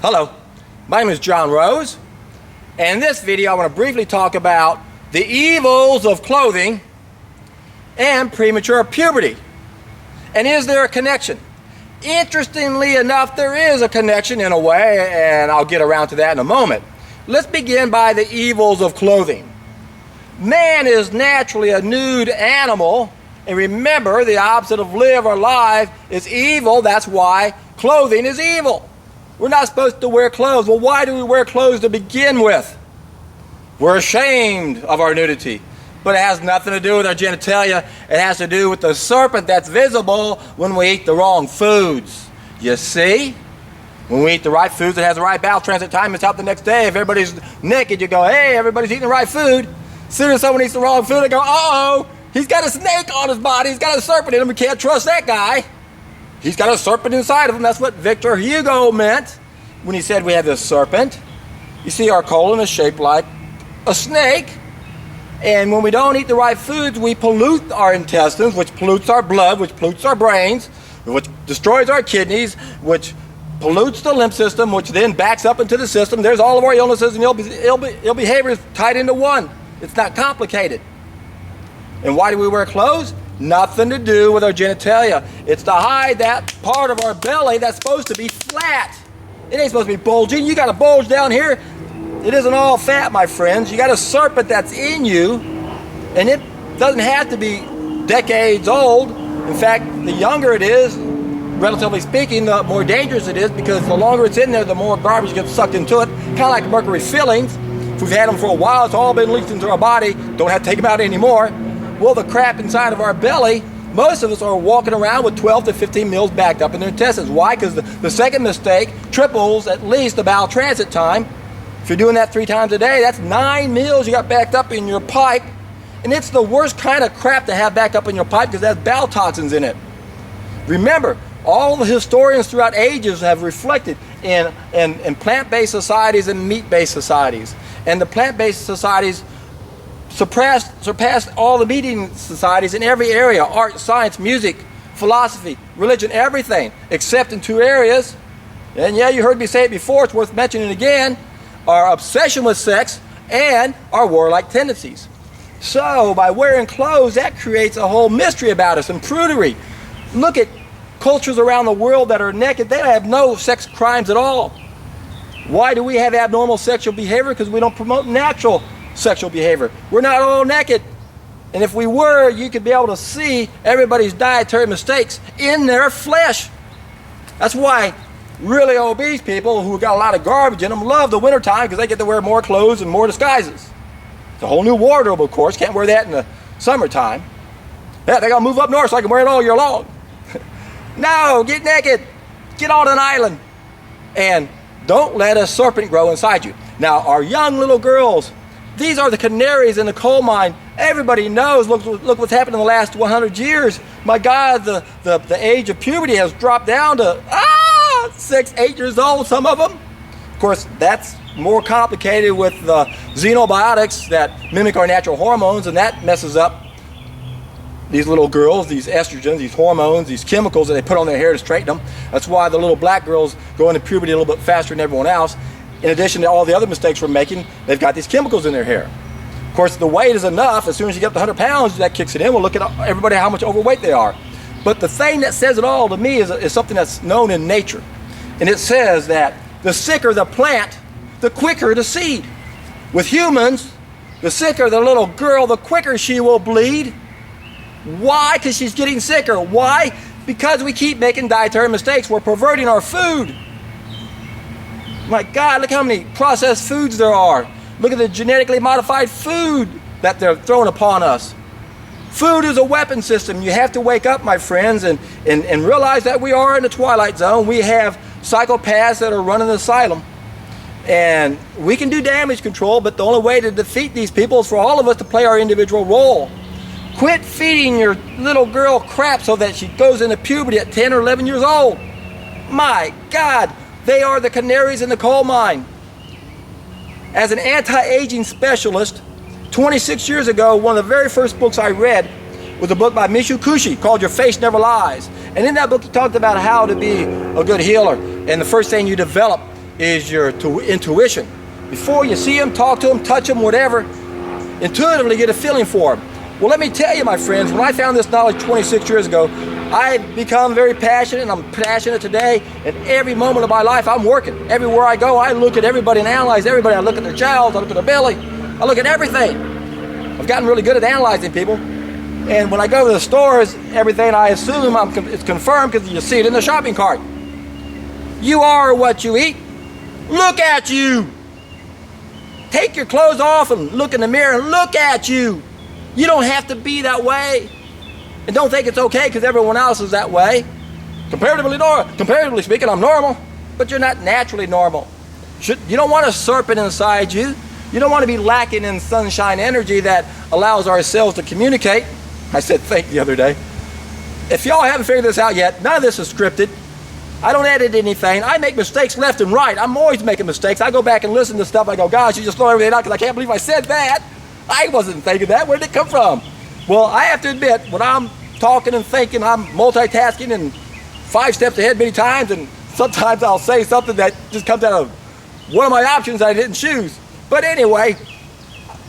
Hello, my name is John Rose, and in this video I want to briefly talk about the evils of clothing and premature puberty. And is there a connection? Interestingly enough, there is a connection in a way, and I'll get around to that in a moment. Let's begin by the evils of clothing. Man is naturally a nude animal, and remember, the opposite of live or live is evil. That's why clothing is evil. We're not supposed to wear clothes. Well, why do we wear clothes to begin with? We're ashamed of our nudity. But it has nothing to do with our genitalia. It has to do with the serpent that's visible when we eat the wrong foods. You see? When we eat the right foods, it has the right bowel transit time. It's out the next day. If everybody's naked, you go, hey, everybody's eating the right food. As soon as someone eats the wrong food, they go, uh-oh, he's got a snake on his body. He's got a serpent in him. We can't trust that guy. He's got a serpent inside of him. That's what Victor Hugo meant when he said we have this serpent. You see, our colon is shaped like a snake. And when we don't eat the right foods, we pollute our intestines, which pollutes our blood, which pollutes our brains, which destroys our kidneys, which pollutes the lymph system, which then backs up into the system. There's all of our illnesses and ill behaviors tied into one. It's not complicated. And why do we wear clothes? Nothing to do with our genitalia. It's to hide that part of our belly that's supposed to be flat. It ain't supposed to be bulging. You got a bulge down here. It isn't all fat, my friends. You got a serpent that's in you, and it doesn't have to be decades old. In fact, the younger it is, relatively speaking, the more dangerous it is, because the longer it's in there, the more garbage gets sucked into it. Kind of like mercury fillings. If we've had them for a while, it's all been leaked into our body. Don't have to take them out anymore. Well, the crap inside of our belly, most of us are walking around with 12 to 15 mils backed up in their intestines. Why? Because the second mistake triples at least the bowel transit time. If you're doing that 3 times a day, that's 9 mils you got backed up in your pipe. And it's the worst kind of crap to have backed up in your pipe because it has bowel toxins in it. Remember, all the historians throughout ages have reflected in plant-based societies and meat-based societies. And the plant-based societies surpassed all the meat-eating societies in every area: art, science, music, philosophy, religion, everything, except in 2 areas. And yeah, you heard me say it before, it's worth mentioning again: our obsession with sex and our warlike tendencies. So by wearing clothes, that creates a whole mystery about us and prudery. Look at cultures around the world that are naked. They have no sex crimes at all. Why do we have abnormal sexual behavior? Because we don't promote natural sexual behavior. We're not all naked. And if we were, you could be able to see everybody's dietary mistakes in their flesh. That's why really obese people who got a lot of garbage in them love the wintertime, because they get to wear more clothes and more disguises. It's a whole new wardrobe, of course. Can't wear that in the summertime. Yeah, they gotta move up north so I can wear it all year long. No, get naked. Get on an island. And don't let a serpent grow inside you. Now, our young little girls, these are the canaries in the coal mine. Everybody knows. Look what's happened in the last 100 years. My God, the age of puberty has dropped down to 6, 8 years old, some of them. Of course, that's more complicated with the xenobiotics that mimic our natural hormones, and that messes up these little girls, these estrogens, these hormones, these chemicals that they put on their hair to straighten them. That's why the little black girls go into puberty a little bit faster than everyone else. In addition to all the other mistakes we're making, they've got these chemicals in their hair. Of course, the weight is enough. As soon as you get up to 100 pounds, that kicks it in. We'll look at everybody how much overweight they are. But the thing that says it all to me is something that's known in nature. And it says that the sicker the plant, the quicker the seed. With humans, the sicker the little girl, the quicker she will bleed. Why? Because she's getting sicker. Why? Because we keep making dietary mistakes. We're perverting our food. My God, look how many processed foods there are. Look at the genetically modified food that they're throwing upon us. Food is a weapon system. You have to wake up, my friends, and realize that we are in the twilight zone. We have psychopaths that are running the asylum. And we can do damage control, but the only way to defeat these people is for all of us to play our individual role. Quit feeding your little girl crap so that she goes into puberty at 10 or 11 years old. My God, they are the canaries in the coal mine. As an anti-aging specialist, 26 years ago, one of the very first books I read was a book by Michio Kaku called Your Face Never Lies. And in that book, he talked about how to be a good healer. And the first thing you develop is your intuition. Before you see them, talk to them, touch them, whatever, intuitively get a feeling for them. Well, let me tell you, my friends, when I found this knowledge 26 years ago, I've become very passionate, and I'm passionate today. And every moment of my life, I'm working. Everywhere I go, I look at everybody and analyze everybody. I look at their jowls, I look at their belly, I look at everything. I've gotten really good at analyzing people. And when I go to the stores, everything I assume it's confirmed because you see it in the shopping cart. You are what you eat. Look at you. Take your clothes off and look in the mirror and look at you. You don't have to be that way. And don't think it's okay because everyone else is that way. Comparatively speaking, I'm normal, but you're not naturally normal. You don't want a serpent inside you. You don't want to be lacking in sunshine energy that allows our cells to communicate. I said think the other day. If y'all haven't figured this out yet, none of this is scripted. I don't edit anything. I make mistakes left and right. I'm always making mistakes. I go back and listen to stuff. I go, gosh, you just throw everything out because I can't believe I said that. I wasn't thinking that. Where did it come from? Well, I have to admit, when I'm talking and thinking, I'm multitasking and 5 steps ahead many times, and sometimes I'll say something that just comes out of one of my options I didn't choose. But anyway,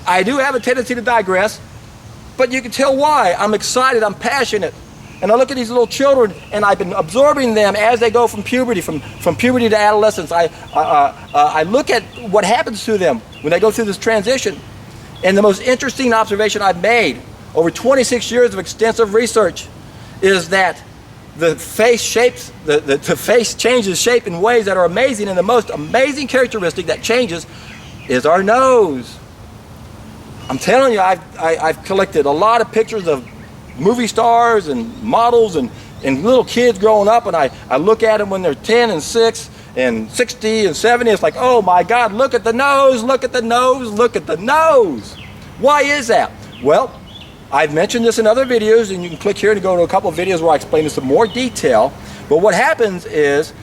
I do have a tendency to digress, but you can tell why. I'm excited, I'm passionate. And I look at these little children, and I've been absorbing them as they go from puberty, from puberty to adolescence. I look at what happens to them when they go through this transition. And the most interesting observation I've made over 26 years of extensive research is that the face shapes, the face changes shape in ways that are amazing, and the most amazing characteristic that changes is our nose. I'm telling you, I've collected a lot of pictures of movie stars and models and little kids growing up, and I look at them when they're 10 and 6 and 60 and 70. It's like, oh my God, look at the nose, look at the nose, look at the nose. Why is that? Well, I've mentioned this in other videos, and you can click here to go to a couple of videos where I explain this in more detail. But what happens is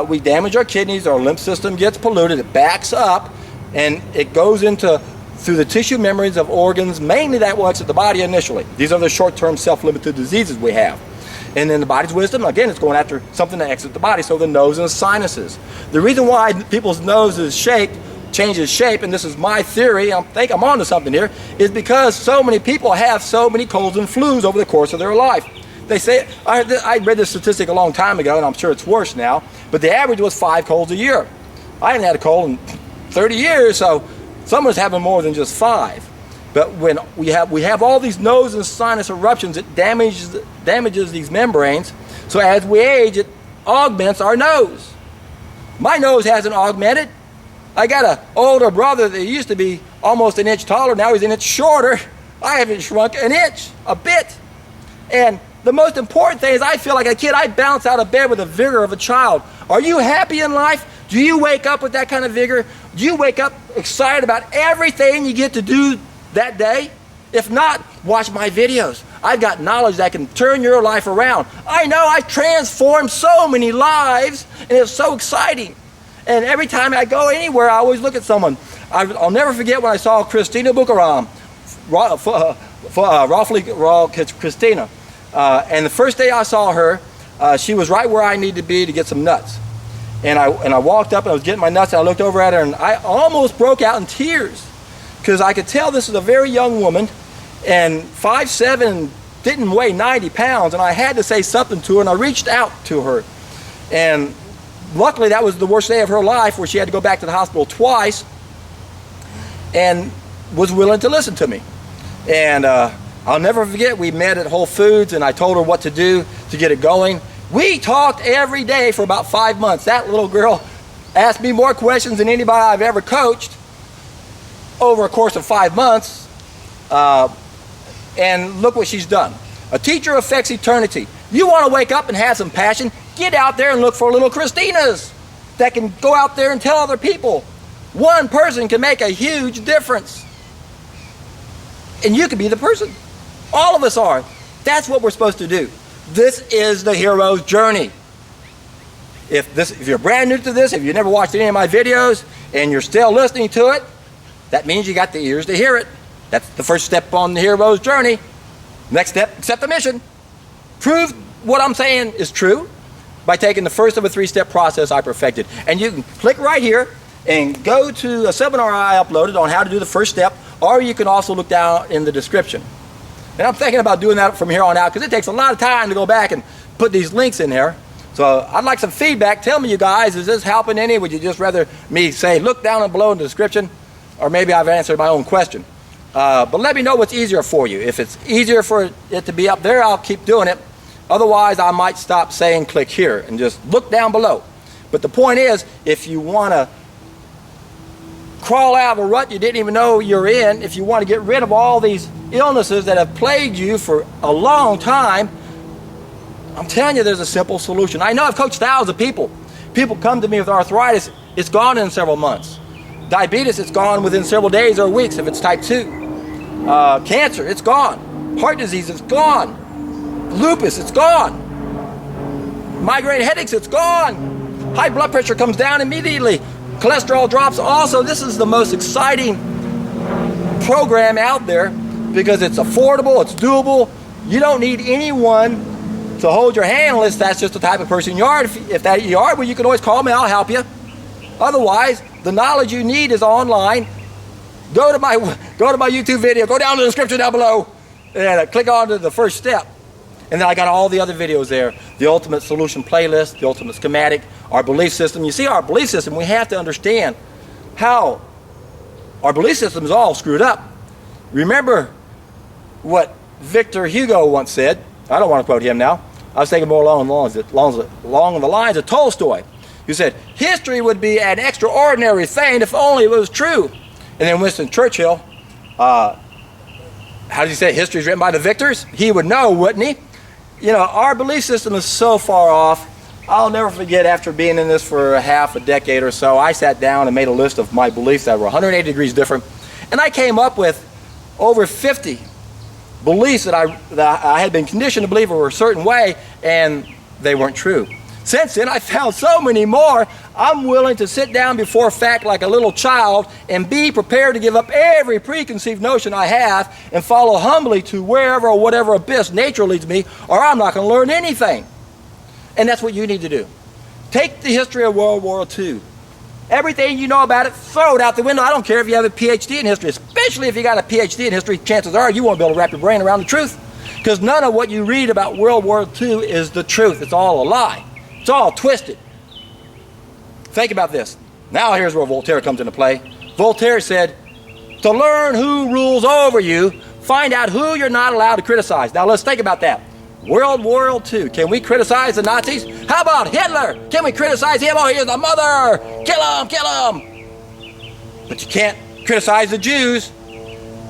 we damage our kidneys, our lymph system gets polluted, it backs up, and it goes through the tissue membranes of organs, mainly that will exit the body initially. These are the short-term self-limited diseases we have. And in the body's wisdom, again, it's going after something to exit the body, so the nose and the sinuses. The reason why people's noses changes shape, and this is my theory, I think I'm onto something here, is because so many people have so many colds and flus over the course of their life. They say, I read this statistic a long time ago, and I'm sure it's worse now, but the average was 5 colds a year. I haven't had a cold in 30 years, so someone's having more than just 5. But when we have all these nose and sinus eruptions, it damages these membranes. So as we age, it augments our nose. My nose hasn't augmented. I got an older brother that used to be almost an inch taller. Now he's an inch shorter. I haven't shrunk an inch, a bit. And the most important thing is I feel like a kid. I bounce out of bed with the vigor of a child. Are you happy in life? Do you wake up with that kind of vigor? Do you wake up excited about everything you get to do that day? If not, watch my videos. I've got knowledge that can turn your life around. I know I've transformed so many lives, and it's so exciting. And every time I go anywhere, I always look at someone. I'll never forget when I saw Christina Bucaram, Christina. And the first day I saw her, she was right where I needed to be to get some nuts. And I walked up and I was getting my nuts, and I looked over at her, and I almost broke out in tears because I could tell this is a very young woman, and 5'7", didn't weigh 90 pounds, and I had to say something to her, and I reached out to her. And luckily, that was the worst day of her life, where she had to go back to the hospital twice, and was willing to listen to me. And I'll never forget, we met at Whole Foods, and I told her what to do to get it going. We talked every day for about 5 months. That little girl asked me more questions than anybody I've ever coached over a course of 5 months. And look what she's done. A teacher affects eternity. You want to wake up and have some passion? Get out there and look for little Christinas that can go out there and tell other people. One person can make a huge difference. And you can be the person. All of us are. That's what we're supposed to do. This is the hero's journey. If you're brand new to this, if you've never watched any of my videos and you're still listening to it, that means you got the ears to hear it. That's the first step on the hero's journey. Next step, accept the mission. Prove what I'm saying is true. by taking the first of a 3-step process I perfected. And you can click right here and go to a seminar I uploaded on how to do the first step, or you can also look down in the description. And I'm thinking about doing that from here on out because it takes a lot of time to go back and put these links in there. So I'd like some feedback. Tell me, you guys, is this helping any? Would you just rather me say, look down and below in the description? Or maybe I've answered my own question. But let me know what's easier for you. If it's easier for it to be up there, I'll keep doing it. Otherwise, I might stop saying click here and just look down below. But the point is, if you want to crawl out of a rut you didn't even know you're in, if you want to get rid of all these illnesses that have plagued you for a long time, I'm telling you there's a simple solution. I know I've coached thousands of people. People come to me with arthritis, it's gone in several months. Diabetes, it's gone within several days or weeks if it's type 2. Cancer, it's gone. Heart disease, it's gone. Lupus, it's gone. Migraine headaches, it's gone. High blood pressure comes down immediately. Cholesterol drops also. This is the most exciting program out there because it's affordable, it's doable. You don't need anyone to hold your hand unless that's just the type of person you are. If that you are, well, you can always call me, I'll help you. Otherwise, the knowledge you need is online. Go to my YouTube video, go down to the description down below, and click on to the first step. And then I got all the other videos there. The Ultimate Solution Playlist, the Ultimate Schematic, our belief system. You see, our belief system, we have to understand how our belief system is all screwed up. Remember what Victor Hugo once said. I don't want to quote him now. I was thinking more along the lines of Tolstoy. He said, history would be an extraordinary thing if only it was true. And then Winston Churchill, how did he say, history is written by the victors? He would know, wouldn't he? You know, our belief system is so far off. I'll never forget, after being in this for half a decade or so, I sat down and made a list of my beliefs that were 180 degrees different. And I came up with over 50 beliefs that I had been conditioned to believe were a certain way, and they weren't true. Since then, I found so many more. I'm willing to sit down before fact like a little child and be prepared to give up every preconceived notion I have and follow humbly to wherever or whatever abyss nature leads me, or I'm not going to learn anything. And that's what you need to do. Take the history of World War II. Everything you know about it, throw it out the window. I don't care if you have a PhD in history, especially if you got a PhD in history, chances are you won't be able to wrap your brain around the truth. Because none of what you read about World War II is the truth. It's all a lie. It's all twisted. Think about this. Now here's where Voltaire comes into play. Voltaire said, to learn who rules over you, find out who you're not allowed to criticize. Now let's think about that. World War II. Can we criticize the Nazis? How about Hitler? Can we criticize him? Oh, he's the mother. Kill him, kill him. But you can't criticize the Jews.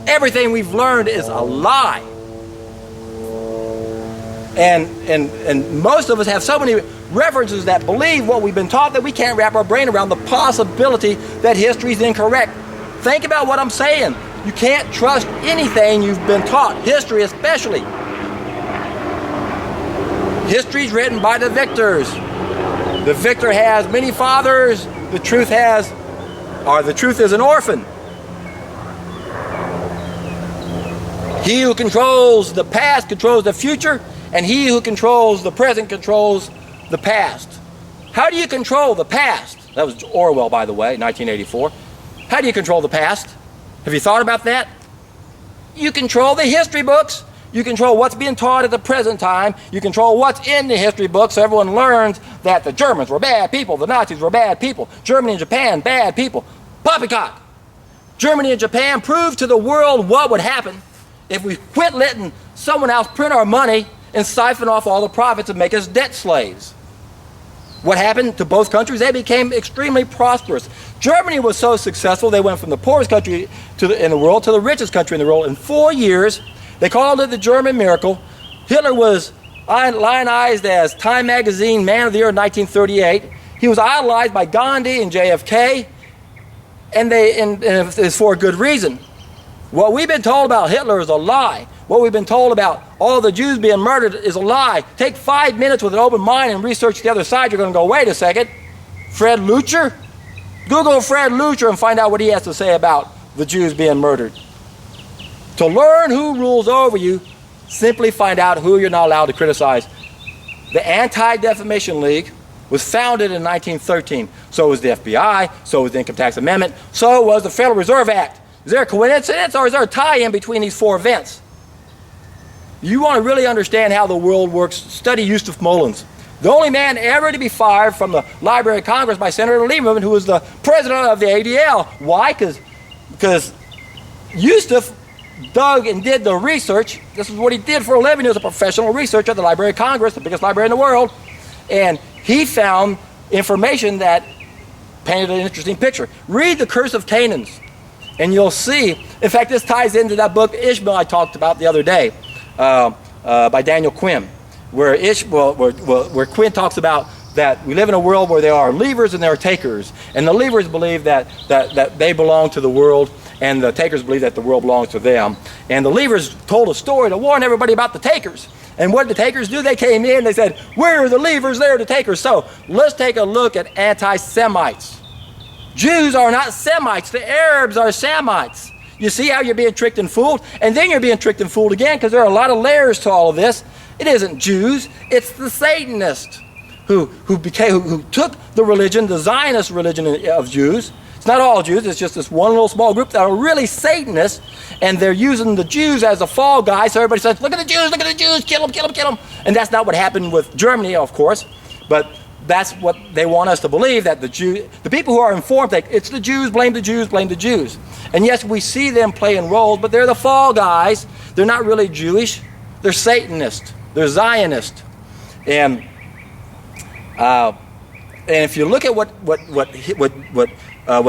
Everything we've learned is a lie. And most of us have so many references that believe what we've been taught that we can't wrap our brain around the possibility that history is incorrect. Think about what I'm saying. You can't trust anything you've been taught, history especially. History is written by the victors. The victor has many fathers. The truth is an orphan. He who controls the past controls the future, and he who controls the present controls the past. How do you control the past? That was Orwell, by the way, 1984. How do you control the past? Have you thought about that? You control the history books. You control what's being taught at the present time. You control what's in the history books so everyone learns that the Germans were bad people, the Nazis were bad people, Germany and Japan, bad people. Poppycock! Germany and Japan proved to the world what would happen if we quit letting someone else print our money and siphon off all the profits and make us debt slaves. What happened to both countries? They became extremely prosperous. Germany was so successful, they went from the poorest country in the world to the richest country in the world in 4 years. They called it the German miracle. Hitler was lionized as Time Magazine Man of the Year in 1938. He was idolized by Gandhi and JFK, and it's for a good reason. What we've been told about Hitler is a lie. What we've been told about all the Jews being murdered is a lie. Take 5 minutes with an open mind and research the other side. You're going to go, wait a second. Fred Lucher? Google Fred Lucher and find out what he has to say about the Jews being murdered. To learn who rules over you, simply find out who you're not allowed to criticize. The Anti-Defamation League was founded in 1913. So was the FBI, so was the Income Tax Amendment, so was the Federal Reserve Act. Is there a coincidence, or is there a tie-in between these four events? You want to really understand how the world works, study Eustace Mullins. The only man ever to be fired from the Library of Congress by Senator Lieberman, who was the president of the ADL. Why? Because Eustace dug and did the research. This is what he did for a living. He was a professional researcher at the Library of Congress, the biggest library in the world. And he found information that painted an interesting picture. Read The Curse of Canaans, and you'll see. In fact, this ties into that book Ishmael I talked about the other day, by Daniel Quinn, where Quinn talks about that we live in a world where there are leavers and there are takers, and the leavers believe that they belong to the world, and the takers believe that the world belongs to them. And the leavers told a story to warn everybody about the takers. And what did the takers do? They came in, they said, "Where are the leavers? They're the takers." So let's take a look at anti-Semites. Jews are not Semites. The Arabs are Semites. You see how you're being tricked and fooled? And then you're being tricked and fooled again, because there are a lot of layers to all of this. It isn't Jews, it's the Satanists who took the religion, the Zionist religion of Jews. It's not all Jews, it's just this one little small group that are really Satanists, and they're using the Jews as a fall guy, so everybody says, look at the Jews, kill them, kill them, kill them. And that's not what happened with Germany, of course, but that's what they want us to believe, that the people who are informed, it's the Jews, blame the Jews, blame the Jews. And yes, we see them playing roles, but they're the fall guys. They're not really Jewish. They're Satanist. They're Zionist. And if you look at what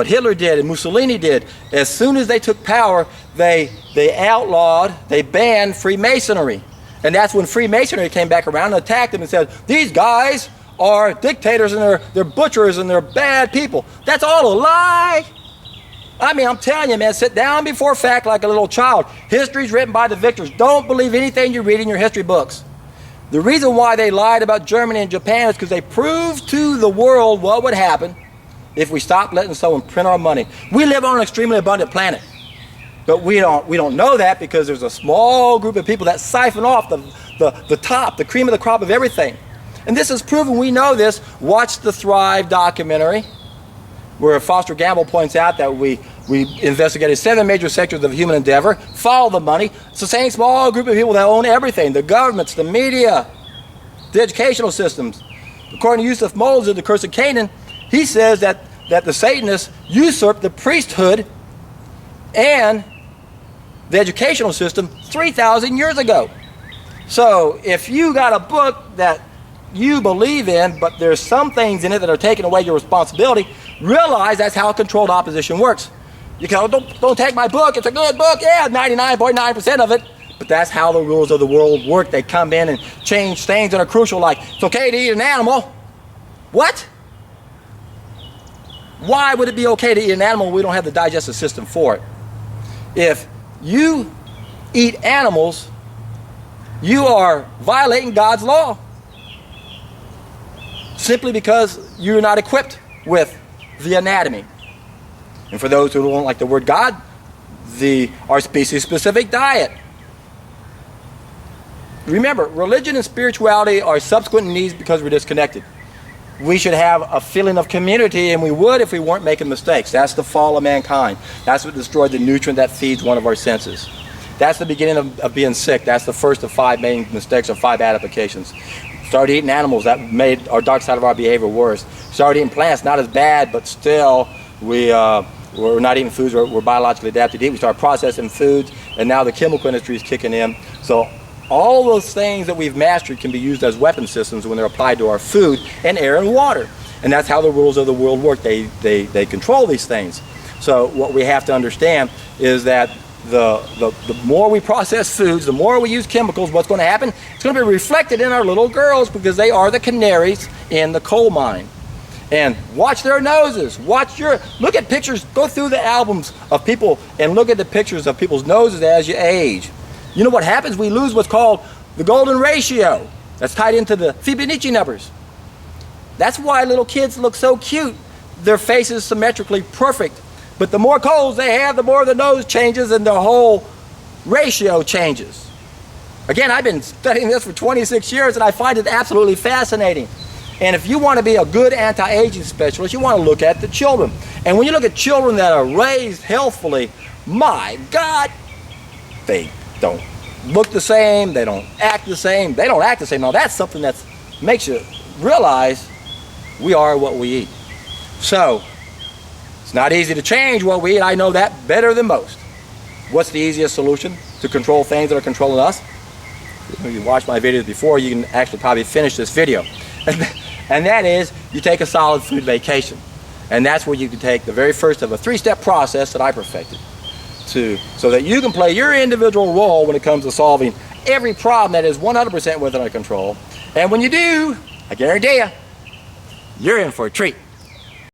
Hitler did and Mussolini did, as soon as they took power, they outlawed, they banned Freemasonry. And that's when Freemasonry came back around and attacked them and said, these guys are dictators and they're butchers and they're bad people. That's all a lie. I mean, I'm telling you, man, sit down before fact like a little child. History's written by the victors. Don't believe anything you read in your history books. The reason why they lied about Germany and Japan is because they proved to the world what would happen if we stopped letting someone print our money. We live on an extremely abundant planet, but we don't know that because there's a small group of people that siphon off the top, the cream of the crop of everything. And this is proven. We know this. Watch the Thrive documentary, where Foster Gamble points out that we investigated 7 major sectors of human endeavor. Follow the money. It's the same small group of people that own everything: the governments, the media, the educational systems. According to Eustace Mullins in The Curse of Canaan, he says that the Satanists usurped the priesthood and the educational system 3,000 years ago. So if you got a book that you believe in, but there's some things in it that are taking away your responsibility, realize that's how controlled opposition works. You go, don't take my book, it's a good book, yeah, 99.9% of it, but that's how the rules of the world work. They come in and change things that are crucial, like it's okay to eat an animal. What? Why would it be okay to eat an animal when we don't have the digestive system for it? If you eat animals, you are violating God's law, simply because you're not equipped with the anatomy. And for those who don't like the word God, our species-specific diet. Remember, religion and spirituality are subsequent needs because we're disconnected. We should have a feeling of community, and we would if we weren't making mistakes. That's the fall of mankind. That's what destroyed the nutrient that feeds one of our senses. That's the beginning of being sick. That's the first of 5 main mistakes or 5 bad applications. Started eating animals, that made our dark side of our behavior worse. Started eating plants, not as bad, but still we're not eating foods we're biologically adapted to eat. We started processing foods, and now the chemical industry is kicking in. So all those things that we've mastered can be used as weapon systems when they're applied to our food and air and water. And that's how the rules of the world work. They control these things. So what we have to understand is that the more we process foods, the more we use chemicals, what's going to happen? It's going to be reflected in our little girls, because they are the canaries in the coal mine. And watch their noses. Look at pictures. Go through the albums of people and look at the pictures of people's noses as you age. You know what happens? We lose what's called the golden ratio. That's tied into the Fibonacci numbers. That's why little kids look so cute. Their face is symmetrically perfect. But the more colds they have, the more the nose changes and the whole ratio changes. Again, I've been studying this for 26 years and I find it absolutely fascinating. And if you want to be a good anti-aging specialist, you want to look at the children. And when you look at children that are raised healthfully, my God, they don't look the same, they don't act the same, they don't act the same. Now that's something that makes you realize we are what we eat. So, it's not easy to change what we eat. I know that better than most. What's the easiest solution to control things that are controlling us? If you watched my videos before, you can actually probably finish this video. And that is, you take a solid food vacation. And that's where you can take the very first of a 3-step process that I perfected so that you can play your individual role when it comes to solving every problem that is 100% within our control. And when you do, I guarantee you, you're in for a treat.